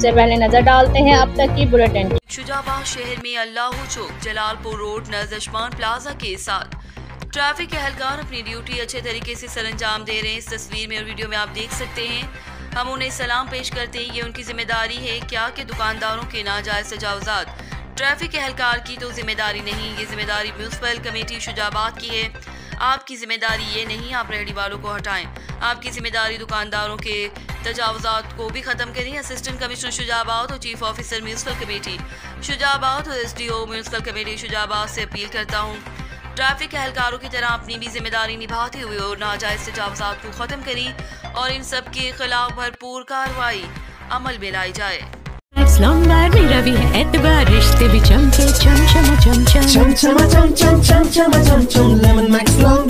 सबसे पहले नजर डालते हैं अब तक की बुलेटिन। शुजाबाद शहर में अल्लाह चौक, जलालपुर रोड, नजरशमान प्लाजा के साथ ट्रैफिक एहलकार अपनी ड्यूटी अच्छे तरीके से सरअंजाम दे रहे हैं। इस तस्वीर में और वीडियो में आप देख सकते हैं। हम उन्हें सलाम पेश करते हैं। ये उनकी जिम्मेदारी है क्या कि दुकानदारों के नाजायज तजावुजात ट्रैफिक एहलकार की तो जिम्मेदारी नहीं, ये जिम्मेदारी म्यूनसिपल कमेटी शुजाबाद की है। आपकी जिम्मेदारी ये नहीं आप रेहड़ी वालों को हटाएं, आपकी जिम्मेदारी दुकानदारों के तजावुजात को भी ख़त्म करें। असिस्टेंट कमिश्नर शुजाबाद और chief officer municipal committee Shujabad और SDO म्यूनसिपल कमेटी शुजाबाद से अपील करता हूँ, ट्रैफिक एहलकारों की तरह अपनी भी जिम्मेदारी निभाते हुए और नाजायज तजावुजात को ख़त्म करें और इन सब के खिलाफ भरपूर कार्रवाई अमल में लाई जाए। मेरा भी है एतबार, रिश्ते भी चमके चम चम चम चम चम चम चम चम चम चम चम चम लेमन मैक्स लॉन्ग